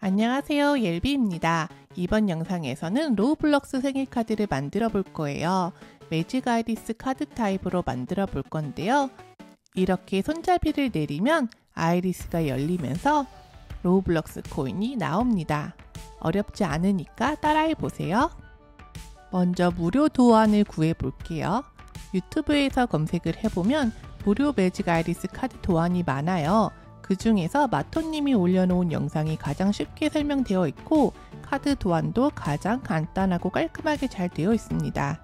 안녕하세요, 옐비입니다. 이번 영상에서는 로블록스 생일 카드를 만들어 볼 거예요. 매직 아이리스 카드 타입으로 만들어 볼 건데요. 이렇게 손잡이를 내리면 아이리스가 열리면서 로블록스 코인이 나옵니다. 어렵지 않으니까 따라해 보세요. 먼저 무료 도안을 구해 볼게요. 유튜브에서 검색을 해보면 무료 매직 아이리스 카드 도안이 많아요. 그 중에서 마토님이 올려놓은 영상이 가장 쉽게 설명되어 있고 카드 도안도 가장 간단하고 깔끔하게 잘 되어 있습니다.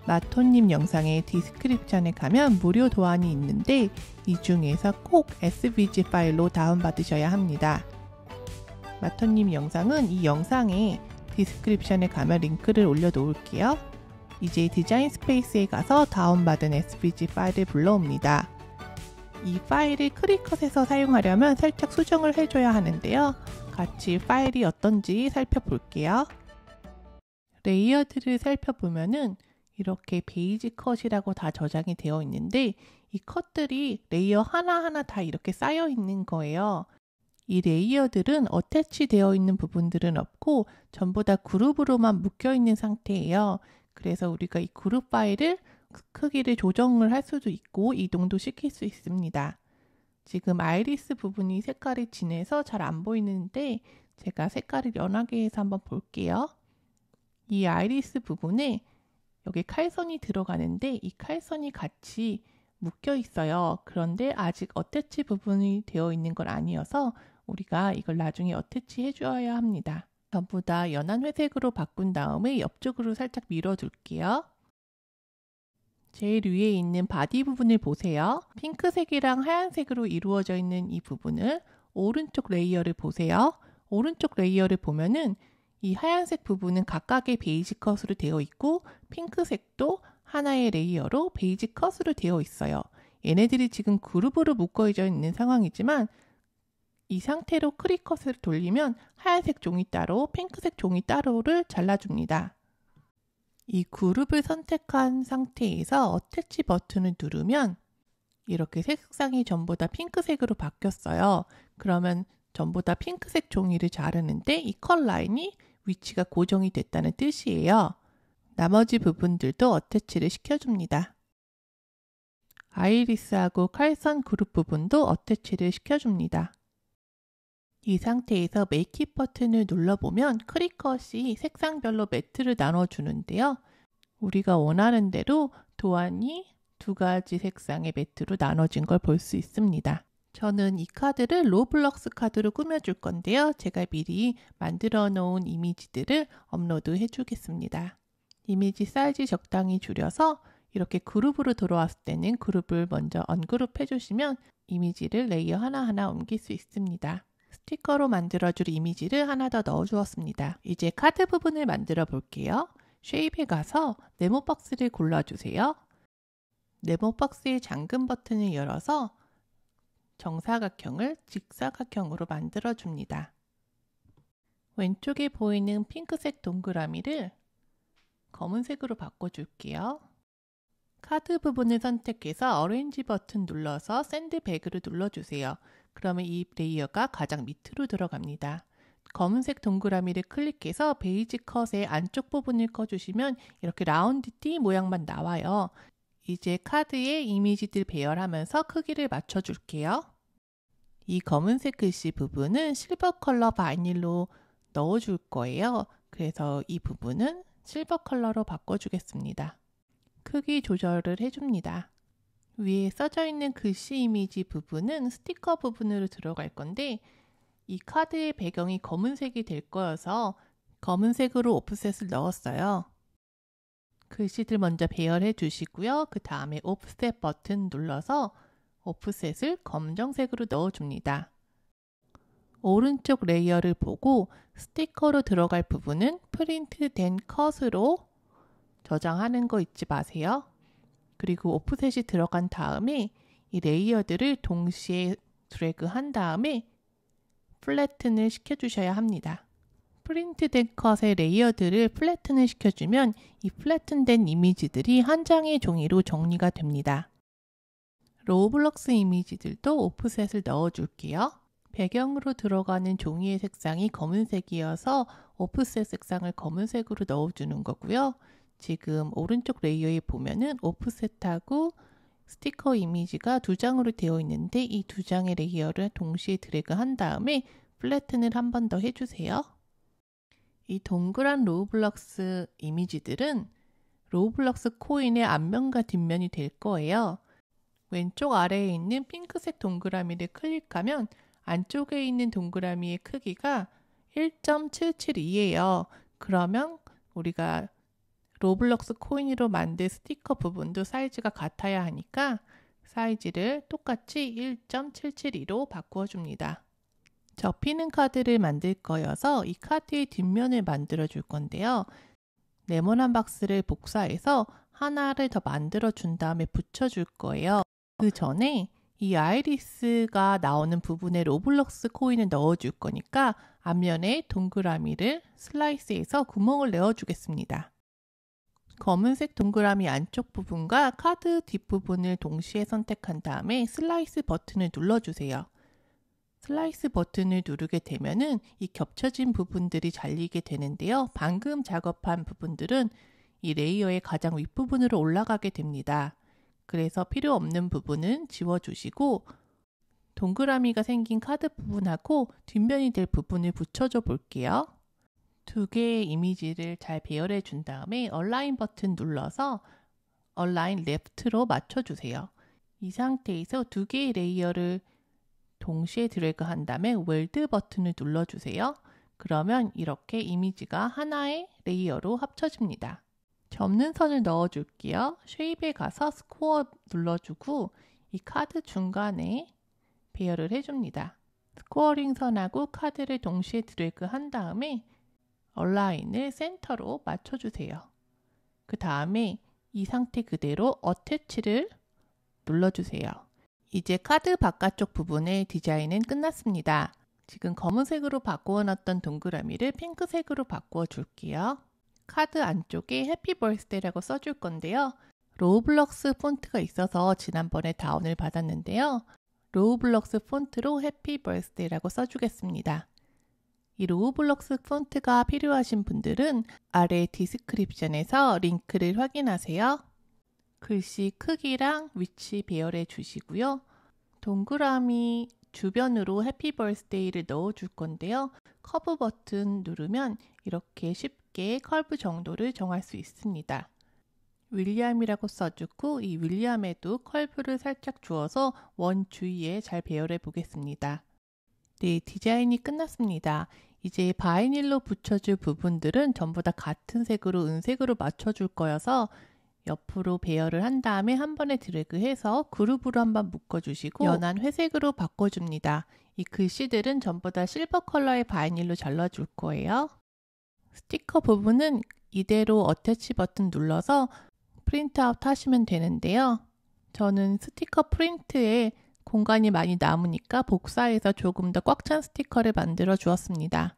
마토님 영상의 디스크립션에 가면 무료 도안이 있는데 이 중에서 꼭 SVG 파일로 다운받으셔야 합니다. 마토님 영상은 이 영상에 디스크립션에 가면 링크를 올려 놓을게요. 이제 디자인 스페이스에 가서 다운받은 SVG 파일을 불러옵니다. 이 파일을 크리컷에서 사용하려면 살짝 수정을 해줘야 하는데요. 같이 파일이 어떤지 살펴볼게요. 레이어드를 살펴보면은 이렇게 베이지 컷이라고 다 저장이 되어 있는데 이 컷들이 레이어 하나하나 다 이렇게 쌓여 있는 거예요. 이 레이어들은 어태치 되어 있는 부분들은 없고 전부 다 그룹으로만 묶여 있는 상태예요. 그래서 우리가 이 그룹 파일을 크기를 조정을 할 수도 있고 이동도 시킬 수 있습니다. 지금 아이리스 부분이 색깔이 진해서 잘 안 보이는데 제가 색깔을 연하게 해서 한번 볼게요. 이 아이리스 부분에 여기 칼선이 들어가는데 이 칼선이 같이 묶여 있어요. 그런데 아직 어태치 부분이 되어 있는 건 아니어서 우리가 이걸 나중에 어태치 해줘야 합니다. 전부 다 연한 회색으로 바꾼 다음에 옆쪽으로 살짝 밀어둘게요. 제일 위에 있는 바디 부분을 보세요. 핑크색이랑 하얀색으로 이루어져 있는 이 부분을 오른쪽 레이어를 보세요. 오른쪽 레이어를 보면은 이 하얀색 부분은 각각의 베이지 컷으로 되어 있고 핑크색도 하나의 레이어로 베이지 컷으로 되어 있어요. 얘네들이 지금 그룹으로 묶어져 있는 상황이지만 이 상태로 크리컷을 돌리면 하얀색 종이 따로 핑크색 종이 따로를 잘라줍니다. 이 그룹을 선택한 상태에서 어태치 버튼을 누르면 이렇게 색상이 전부 다 핑크색으로 바뀌었어요. 그러면 전부 다 핑크색 종이를 자르는데 이 컷 라인이 위치가 고정이 됐다는 뜻이에요. 나머지 부분들도 어태치를 시켜줍니다. 아이리스하고 칼선 그룹 부분도 어태치를 시켜줍니다. 이 상태에서 메이크 버튼을 눌러보면 크리컷이 색상별로 매트를 나눠주는데요. 우리가 원하는 대로 도안이 두 가지 색상의 매트로 나눠진 걸 볼 수 있습니다. 저는 이 카드를 로블록스 카드로 꾸며줄 건데요. 제가 미리 만들어 놓은 이미지들을 업로드 해주겠습니다. 이미지 사이즈 적당히 줄여서 이렇게 그룹으로 들어왔을 때는 그룹을 먼저 언그룹 해주시면 이미지를 레이어 하나하나 옮길 수 있습니다. 스티커로 만들어줄 이미지를 하나 더 넣어주었습니다. 이제 카드 부분을 만들어 볼게요. 쉐입에 가서 네모 박스를 골라주세요. 네모 박스의 잠금 버튼을 열어서 정사각형을 직사각형으로 만들어줍니다. 왼쪽에 보이는 핑크색 동그라미를 검은색으로 바꿔줄게요. 카드 부분을 선택해서 어레인지 버튼 눌러서 샌드백을 눌러주세요. 그러면 이 레이어가 가장 밑으로 들어갑니다. 검은색 동그라미를 클릭해서 베이지 컷의 안쪽 부분을 꺼주시면 이렇게 라운드 띠 모양만 나와요. 이제 카드에 이미지들 배열하면서 크기를 맞춰줄게요. 이 검은색 글씨 부분은 실버 컬러 바이닐로 넣어줄 거예요. 그래서 이 부분은 실버 컬러로 바꿔주겠습니다. 크기 조절을 해줍니다. 위에 써져 있는 글씨 이미지 부분은 스티커 부분으로 들어갈 건데 이 카드의 배경이 검은색이 될 거여서 검은색으로 오프셋을 넣었어요. 글씨들 먼저 배열해 주시고요. 그 다음에 오프셋 버튼 눌러서 오프셋을 검정색으로 넣어줍니다. 오른쪽 레이어를 보고 스티커로 들어갈 부분은 프린트된 컷으로 저장하는 거 잊지 마세요. 그리고 오프셋이 들어간 다음에 이 레이어들을 동시에 드래그 한 다음에 플래튼을 시켜주셔야 합니다. 프린트된 컷의 레이어들을 플래튼을 시켜주면 이 플래튼된 이미지들이 한 장의 종이로 정리가 됩니다. 로블록스 이미지들도 오프셋을 넣어줄게요. 배경으로 들어가는 종이의 색상이 검은색이어서 오프셋 색상을 검은색으로 넣어주는 거고요. 지금 오른쪽 레이어에 보면은 오프셋하고 스티커 이미지가 두 장으로 되어 있는데 이 두 장의 레이어를 동시에 드래그 한 다음에 플래튼을 한 번 더 해주세요. 이 동그란 로블록스 이미지들은 로블록스 코인의 앞면과 뒷면이 될 거예요. 왼쪽 아래에 있는 핑크색 동그라미를 클릭하면 안쪽에 있는 동그라미의 크기가 1.772예요. 그러면 우리가 로블록스 코인으로 만든 스티커 부분도 사이즈가 같아야 하니까 사이즈를 똑같이 1.772로 바꾸어 줍니다. 접히는 카드를 만들 거여서 이 카드의 뒷면을 만들어 줄 건데요. 네모난 박스를 복사해서 하나를 더 만들어 준 다음에 붙여줄 거예요. 그 전에 이 아이리스가 나오는 부분에 로블록스 코인을 넣어줄 거니까 앞면에 동그라미를 슬라이스해서 구멍을 내어주겠습니다. 검은색 동그라미 안쪽 부분과 카드 뒷부분을 동시에 선택한 다음에 슬라이스 버튼을 눌러주세요. 슬라이스 버튼을 누르게 되면은 이 겹쳐진 부분들이 잘리게 되는데요. 방금 작업한 부분들은 이 레이어의 가장 윗부분으로 올라가게 됩니다. 그래서 필요 없는 부분은 지워주시고 동그라미가 생긴 카드 부분하고 뒷면이 될 부분을 붙여줘 볼게요. 두 개의 이미지를 잘 배열해 준 다음에 얼라인 버튼 눌러서 얼라인 레프트로 맞춰주세요. 이 상태에서 두 개의 레이어를 동시에 드래그 한 다음에 웰드 버튼을 눌러주세요. 그러면 이렇게 이미지가 하나의 레이어로 합쳐집니다. 접는 선을 넣어줄게요. 쉐입에 가서 스코어 눌러주고 이 카드 중간에 배열을 해줍니다. 스코어링 선하고 카드를 동시에 드래그 한 다음에 얼라인을 센터로 맞춰주세요. 그 다음에 이 상태 그대로 어태치를 눌러주세요. 이제 카드 바깥쪽 부분의 디자인은 끝났습니다. 지금 검은색으로 바꾸어놨던 동그라미를 핑크색으로 바꾸어 줄게요. 카드 안쪽에 해피 벌스데이라고 써줄 건데요. 로블록스 폰트가 있어서 지난번에 다운을 받았는데요. 로블록스 폰트로 해피 벌스데이라고 써주겠습니다. 이 로블록스 폰트가 필요하신 분들은 아래 디스크립션에서 링크를 확인하세요. 글씨 크기랑 위치 배열해 주시고요. 동그라미 주변으로 해피 벌스데이를 넣어 줄 건데요. 커브 버튼 누르면 이렇게 쉽게 컬브 정도를 정할 수 있습니다. 윌리엄이라고 써주고 이 윌리엄에도 컬브를 살짝 주어서 원 주위에 잘 배열해 보겠습니다. 네, 디자인이 끝났습니다. 이제 바이닐로 붙여줄 부분들은 전부 다 같은 색으로 은색으로 맞춰줄 거여서 옆으로 배열을 한 다음에 한 번에 드래그해서 그룹으로 한번 묶어주시고 연한 회색으로 바꿔줍니다. 이 글씨들은 전부 다 실버 컬러의 바이닐로 잘라줄 거예요. 스티커 부분은 이대로 어태치 버튼 눌러서 프린트아웃 하시면 되는데요. 저는 스티커 프린트에 공간이 많이 남으니까 복사해서 조금 더 꽉 찬 스티커를 만들어 주었습니다.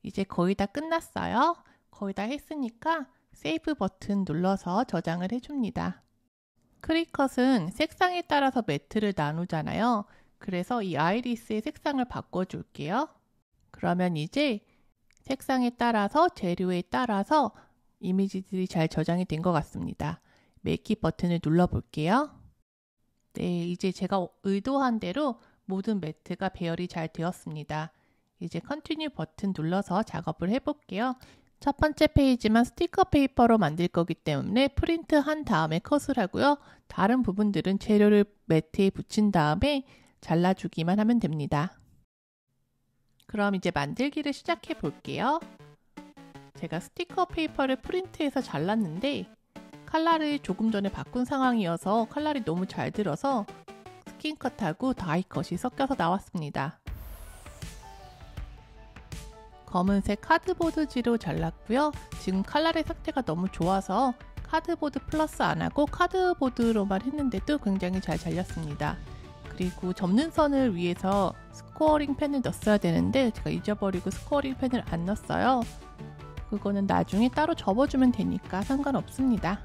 이제 거의 다 끝났어요. 거의 다 했으니까 세이브 버튼 눌러서 저장을 해줍니다. 크리컷은 색상에 따라서 매트를 나누잖아요. 그래서 이 아이리스의 색상을 바꿔줄게요. 그러면 이제 색상에 따라서 재료에 따라서 이미지들이 잘 저장이 된 것 같습니다. 메이키 버튼을 눌러볼게요. 네, 이제 제가 의도한 대로 모든 매트가 배열이 잘 되었습니다. 이제 컨티뉴 버튼 눌러서 작업을 해볼게요. 첫 번째 페이지만 스티커 페이퍼로 만들 거기 때문에 프린트 한 다음에 컷을 하고요. 다른 부분들은 재료를 매트에 붙인 다음에 잘라주기만 하면 됩니다. 그럼 이제 만들기를 시작해 볼게요. 제가 스티커 페이퍼를 프린트해서 잘랐는데 칼날을 조금 전에 바꾼 상황이어서 칼날이 너무 잘 들어서 스킨컷하고 다이컷이 섞여서 나왔습니다. 검은색 카드보드지로 잘랐고요. 지금 칼날의 상태가 너무 좋아서 카드보드 플러스 안 하고 카드보드로만 했는데도 굉장히 잘 잘렸습니다. 그리고 접는 선을 위해서 스코어링 펜을 넣었어야 되는데 제가 잊어버리고 스코어링 펜을 안 넣었어요. 그거는 나중에 따로 접어주면 되니까 상관없습니다.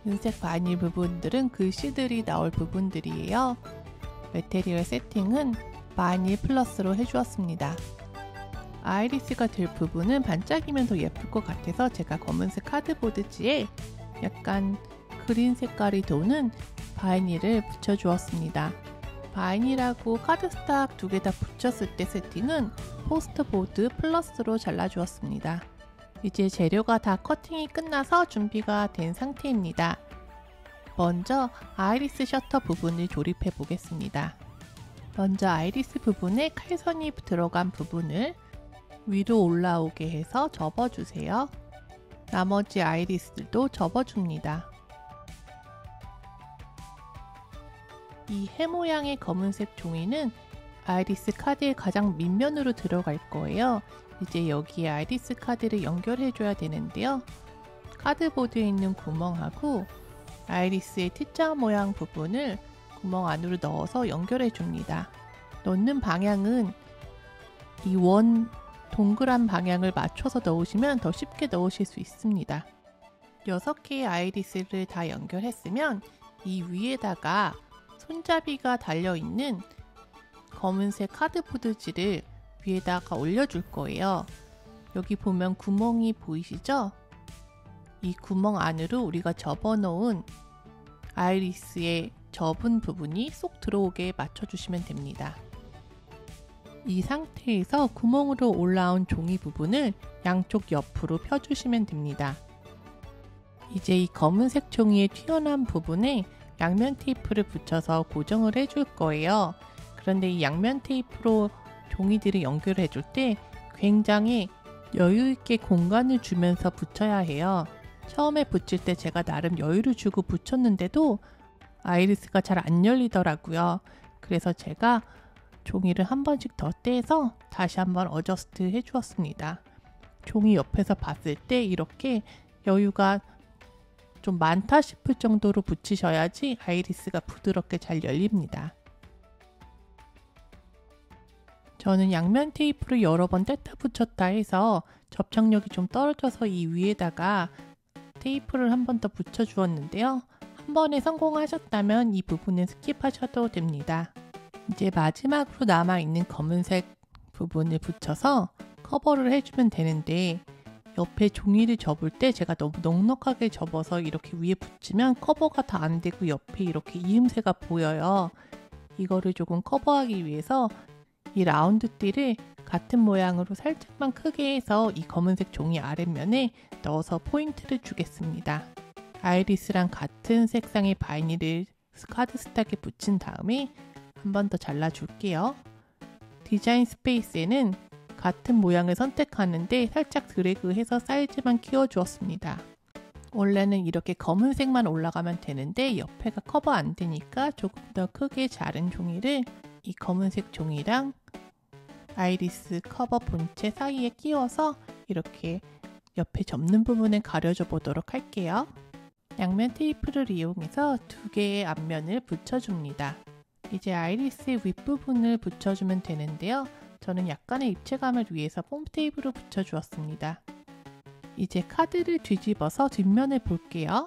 은색 바이닐 부분들은 글씨들이 나올 부분들이에요. 매테리얼 세팅은 바이닐 플러스로 해주었습니다. 아이리스가 될 부분은 반짝이면 더 예쁠 것 같아서 제가 검은색 카드보드지에 약간 그린 색깔이 도는 바이닐을 붙여주었습니다. 바이닐하고 카드스탁 두 개 다 붙였을 때 세팅은 포스트보드 플러스로 잘라주었습니다. 이제 재료가 다 커팅이 끝나서 준비가 된 상태입니다. 먼저 아이리스 셔터 부분을 조립해 보겠습니다. 먼저 아이리스 부분에 칼선이 들어간 부분을 위로 올라오게 해서 접어주세요. 나머지 아이리스들도 접어줍니다. 이 해 모양의 검은색 종이는 아이리스 카드의 가장 밑면으로 들어갈 거예요. 이제 여기에 아이리스 카드를 연결해 줘야 되는데요. 카드보드에 있는 구멍하고 아이리스의 T자 모양 부분을 구멍 안으로 넣어서 연결해 줍니다. 넣는 방향은 이 원 동그란 방향을 맞춰서 넣으시면 더 쉽게 넣으실 수 있습니다. 6개의 아이리스를 다 연결했으면 이 위에다가 손잡이가 달려있는 검은색 카드보드지를 위에다가 올려줄 거예요. 여기 보면 구멍이 보이시죠? 이 구멍 안으로 우리가 접어놓은 아이리스의 접은 부분이 쏙 들어오게 맞춰주시면 됩니다. 이 상태에서 구멍으로 올라온 종이 부분을 양쪽 옆으로 펴주시면 됩니다. 이제 이 검은색 종이의 튀어나온 부분에 양면 테이프를 붙여서 고정을 해줄 거예요. 그런데 이 양면 테이프로 종이들을 연결해 줄 때 굉장히 여유 있게 공간을 주면서 붙여야 해요. 처음에 붙일 때 제가 나름 여유를 주고 붙였는데도 아이리스가 잘 안 열리더라고요. 그래서 제가 종이를 한 번씩 더 떼서 다시 한번 어저스트 해 주었습니다. 종이 옆에서 봤을 때 이렇게 여유가 좀 많다 싶을 정도로 붙이셔야지 아이리스가 부드럽게 잘 열립니다. 저는 양면 테이프를 여러 번 뗐다 붙였다 해서 접착력이 좀 떨어져서 이 위에다가 테이프를 한 번 더 붙여 주었는데요. 한 번에 성공하셨다면 이 부분은 스킵하셔도 됩니다. 이제 마지막으로 남아있는 검은색 부분을 붙여서 커버를 해주면 되는데 옆에 종이를 접을 때 제가 너무 넉넉하게 접어서 이렇게 위에 붙이면 커버가 다 안 되고 옆에 이렇게 이음새가 보여요. 이거를 조금 커버하기 위해서 이 라운드 띠를 같은 모양으로 살짝만 크게 해서 이 검은색 종이 아랫면에 넣어서 포인트를 주겠습니다. 아이리스랑 같은 색상의 바이닐을 카드 스탁에 붙인 다음에 한 번 더 잘라줄게요. 디자인 스페이스에는 같은 모양을 선택하는데 살짝 드래그해서 사이즈만 키워주었습니다. 원래는 이렇게 검은색만 올라가면 되는데 옆에가 커버 안 되니까 조금 더 크게 자른 종이를 이 검은색 종이랑 아이리스 커버 본체 사이에 끼워서 이렇게 옆에 접는 부분을 가려줘 보도록 할게요. 양면 테이프를 이용해서 두 개의 앞면을 붙여줍니다. 이제 아이리스의 윗부분을 붙여주면 되는데요. 저는 약간의 입체감을 위해서 폼 테이프로 붙여주었습니다. 이제 카드를 뒤집어서 뒷면을 볼게요.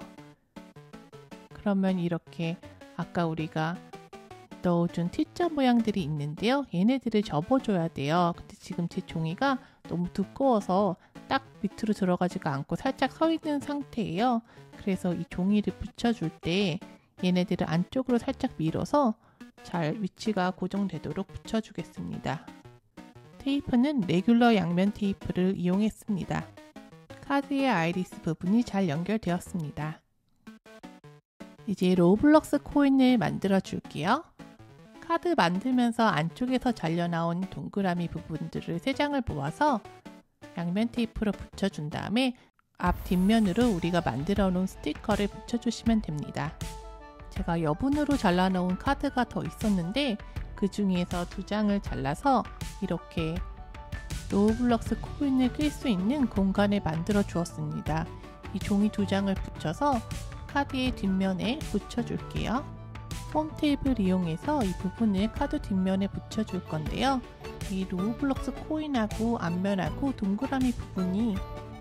그러면 이렇게 아까 우리가 넣어준 T자 모양들이 있는데요. 얘네들을 접어줘야 돼요. 근데 지금 제 종이가 너무 두꺼워서 딱 밑으로 들어가지가 않고 살짝 서 있는 상태예요. 그래서 이 종이를 붙여줄 때 얘네들을 안쪽으로 살짝 밀어서 잘 위치가 고정되도록 붙여주겠습니다. 테이프는 레귤러 양면 테이프를 이용했습니다. 카드의 아이리스 부분이 잘 연결되었습니다. 이제 로블록스 코인을 만들어 줄게요. 카드 만들면서 안쪽에서 잘려나온 동그라미 부분들을 3장을 모아서 양면 테이프로 붙여준 다음에 앞 뒷면으로 우리가 만들어 놓은 스티커를 붙여주시면 됩니다. 제가 여분으로 잘라놓은 카드가 더 있었는데 그 중에서 2장을 잘라서 이렇게 로블록스 코인을 낄 수 있는 공간을 만들어 주었습니다. 이 종이 2장을 붙여서 카드의 뒷면에 붙여줄게요. 폼 테이프를 이용해서 이 부분을 카드 뒷면에 붙여줄 건데요. 이 로블록스 코인하고 앞면하고 동그라미 부분이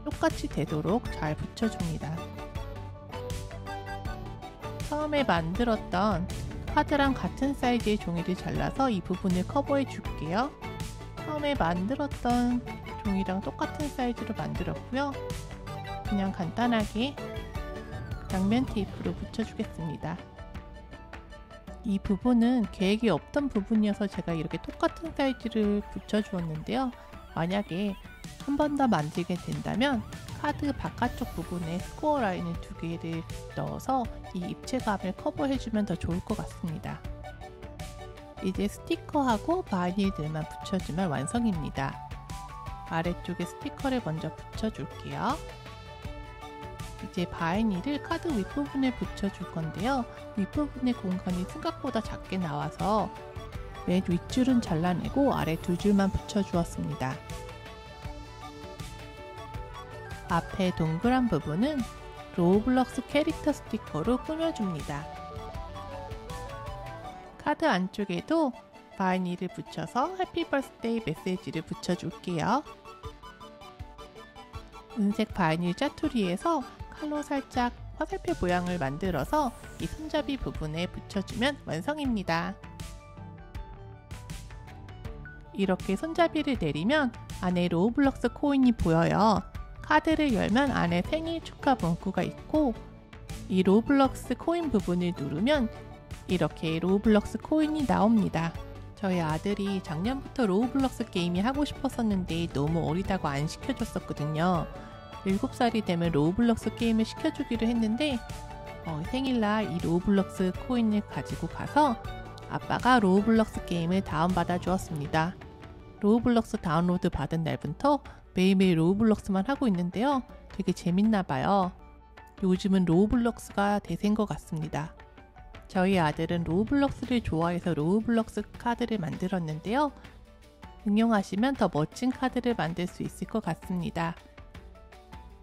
똑같이 되도록 잘 붙여줍니다. 처음에 만들었던 카드랑 같은 사이즈의 종이를 잘라서 이 부분을 커버해 줄게요. 처음에 만들었던 종이랑 똑같은 사이즈로 만들었고요. 그냥 간단하게 양면 테이프로 붙여주겠습니다. 이 부분은 계획이 없던 부분이어서 제가 이렇게 똑같은 사이즈를 붙여주었는데요. 만약에 한 번 더 만들게 된다면 카드 바깥쪽 부분에 스코어 라인을 2개를 넣어서 이 입체감을 커버해주면 더 좋을 것 같습니다. 이제 스티커하고 바이닐들만 붙여주면 완성입니다. 아래쪽에 스티커를 먼저 붙여줄게요. 이제 바이닐을 카드 윗부분에 붙여줄 건데요. 윗부분의 공간이 생각보다 작게 나와서 맨 윗줄은 잘라내고 아래 2줄만 붙여주었습니다. 앞에 동그란 부분은 로블록스 캐릭터 스티커로 꾸며줍니다. 카드 안쪽에도 바이닐을 붙여서 해피 버스데이 메시지를 붙여줄게요. 은색 바이닐 짜투리에서 칼로 살짝 화살표 모양을 만들어서 이 손잡이 부분에 붙여주면 완성입니다. 이렇게 손잡이를 내리면 안에 로블록스 코인이 보여요. 카드를 열면 안에 생일 축하 문구가 있고 이 로블록스 코인 부분을 누르면 이렇게 로블록스 코인이 나옵니다. 저희 아들이 작년부터 로블록스 게임이 하고 싶었었는데 너무 어리다고 안 시켜줬었거든요. 7살이 되면 로블록스 게임을 시켜주기로 했는데 생일날 이 로블록스 코인을 가지고 가서 아빠가 로블록스 게임을 다운받아 주었습니다. 로블록스 다운로드 받은 날부터 매일매일 로블록스만 하고 있는데요. 되게 재밌나봐요. 요즘은 로블록스가 대세인 것 같습니다. 저희 아들은 로블록스를 좋아해서 로블록스 카드를 만들었는데요. 응용하시면 더 멋진 카드를 만들 수 있을 것 같습니다.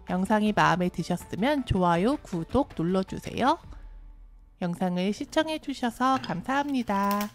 영상이 마음에 드셨으면 좋아요, 구독 눌러주세요. 영상을 시청해주셔서 감사합니다.